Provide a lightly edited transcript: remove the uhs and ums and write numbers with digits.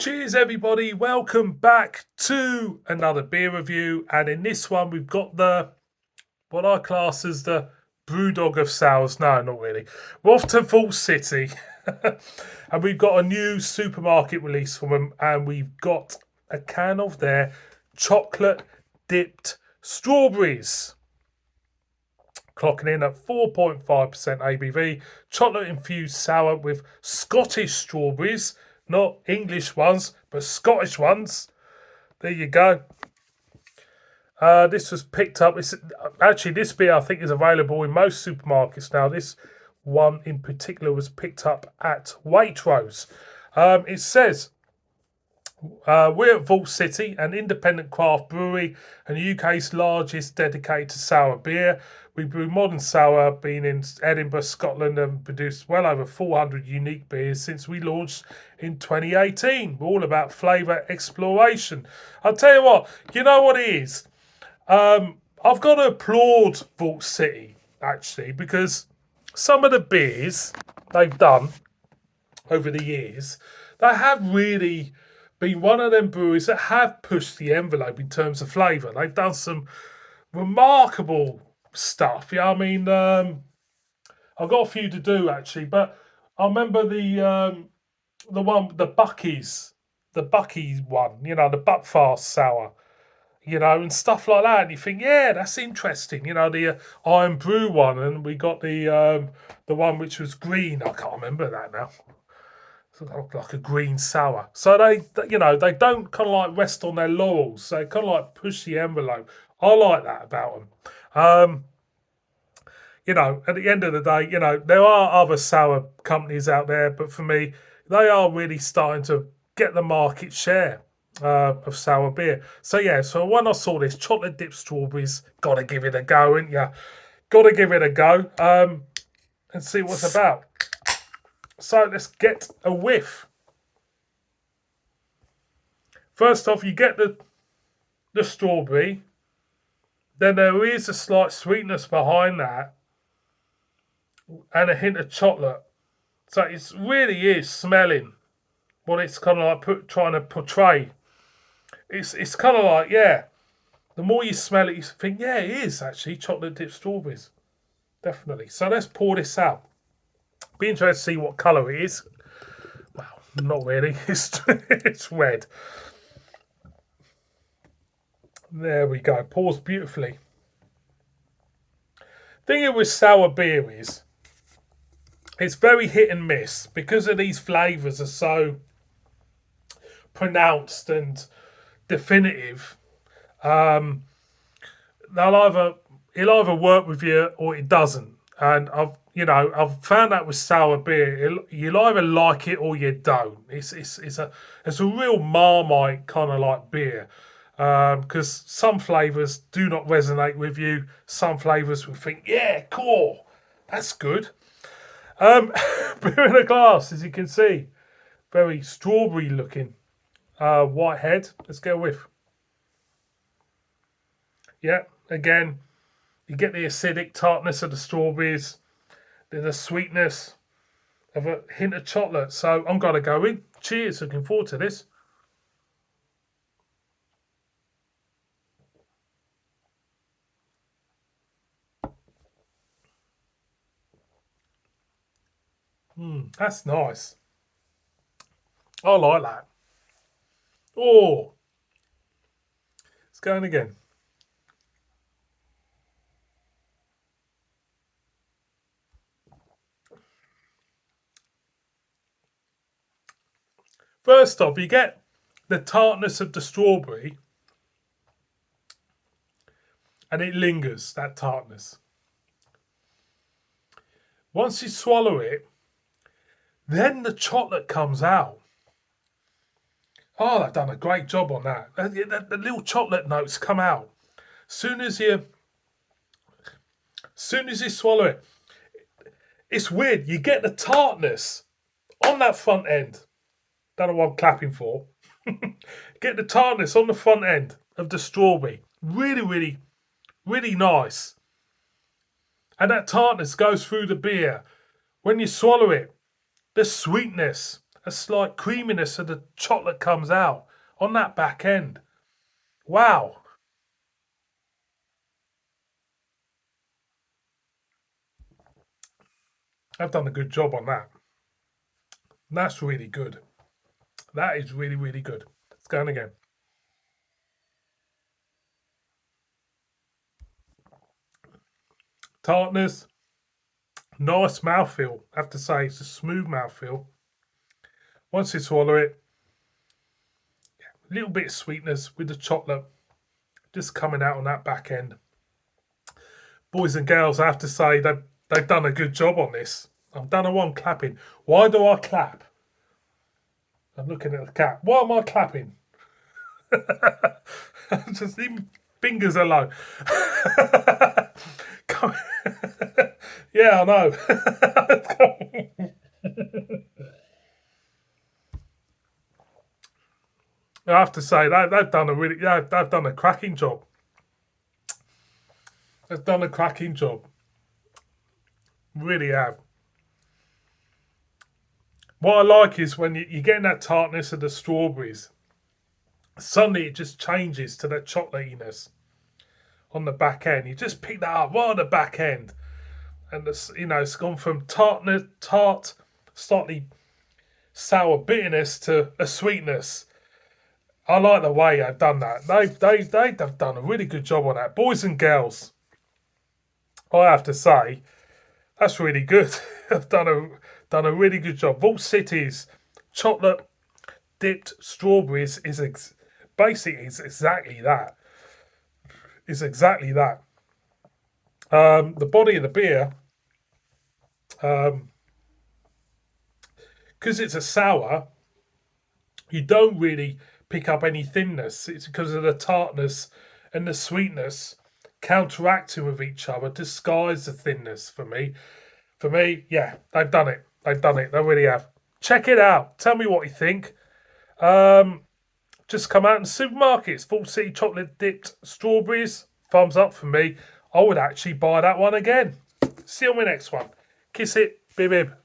Cheers, everybody. Welcome back to another beer review. And in this one, we've got what I class as the Brewdog of sours. No, not really. We're off to Vault City. And we've got a new supermarket release from them. And we've got a can of their chocolate dipped strawberries. Clocking in at 4.5% ABV. Chocolate infused sour with Scottish strawberries. Not English ones, but Scottish ones. There you go. This was picked up. Actually, this beer I think is available in most supermarkets now. This one in particular was picked up at Waitrose. It says we're at Vault City, an independent craft brewery and the UK's largest dedicated to sour beer. We brew modern sour, been in Edinburgh, Scotland, and produced well over 400 unique beers since we launched in 2018. We're all about flavour exploration. I'll tell you what, you know what it is? I've got to applaud Vault City, actually, because some of the beers they've done over the years, they have really been one of them breweries that have pushed the envelope in terms of flavour. They've done some remarkable stuff. Yeah, I mean, I've got a few to do actually, but I remember the Bucky's one, the Buckfast sour, and stuff like that. And you think, yeah, that's interesting. The Iron Brew one, and we got the one which was green. I can't remember that now. Like a green sour. So they don't kind of like rest on their laurels. They kind of like push the envelope. I like that about them. At the end of the day, there are other sour companies out there, but for me, they are really starting to get the market share of sour beer. So yeah, so when I saw this chocolate dipped strawberries, gotta give it a go, ain't ya? Gotta give it a go and see what's about. So let's get a whiff. First off, you get the strawberry. Then there is a slight sweetness behind that, and a hint of chocolate. So it really is smelling what it's kind of like trying to portray. It's kind of like, yeah. The more you smell it, you think, yeah, it is actually chocolate dipped strawberries, definitely. So let's pour this out. Be interested to see what colour it is. Well, not really. It's red. There we go. Pours beautifully. Thing with sour beer is it's very hit and miss because of these flavours are so pronounced and definitive. It'll either work with you or it doesn't. And I've found that with sour beer, you'll either like it or you don't. It's a real Marmite kind of like beer. Because some flavours do not resonate with you. Some flavours will think, yeah, cool, that's good. Beer in a glass, as you can see, very strawberry looking. White head. Let's go with. Yeah, again, you get the acidic tartness of the strawberries, then the sweetness of a hint of chocolate. So I'm gonna go in. Cheers! Looking forward to this. That's nice. I like that. Oh, it's going again. First off, you get the tartness of the strawberry, and it lingers, that tartness. Once you swallow it, then the chocolate comes out. Oh, they've done a great job on that. The little chocolate notes come out. Soon as you swallow it, it's weird. You get the tartness on that front end. Don't know what I'm clapping for. Get the tartness on the front end of the strawberry. Really, really, really nice. And that tartness goes through the beer. When you swallow it, the sweetness a slight creaminess of the chocolate comes out on that back end. Wow, I've done a good job on that. That's really good. That is really, really good. Let's go on again. Tartness, nice mouthfeel. I have to say, it's a smooth mouthfeel. Once you swallow it, a little bit of sweetness with the chocolate just coming out on that back end. Boys and girls, I have to say, they've done a good job on this. I've done a one clapping. Why do I clap? I'm looking at the cap. Why am I clapping? Just leave my fingers alone. Yeah, I know. I have to say they've done a really, yeah, they've done a cracking job. They've done a cracking job. Really have. What I like is when you're getting that tartness of the strawberries, suddenly it just changes to that chocolatiness on the back end. You just pick that up right on the back end, and it's gone from tart, slightly sour bitterness to a sweetness. I like the way they've done that. They've done a really good job on that. Boys and girls, I have to say, that's really good. They've done a really good job. Vault City's chocolate dipped strawberries is basically it's exactly that. It's exactly that. The body of the beer, because it's a sour, you don't really pick up any thinness. It's because of the tartness and the sweetness counteracting with each other, disguise the thinness for me. For me, yeah, they've done it. They've done it. They really have. Check it out. Tell me what you think. Just come out in supermarkets. Full City chocolate dipped strawberries. Thumbs up for me. I would actually buy that one again. See you on my next one. Kiss it. Bib bib.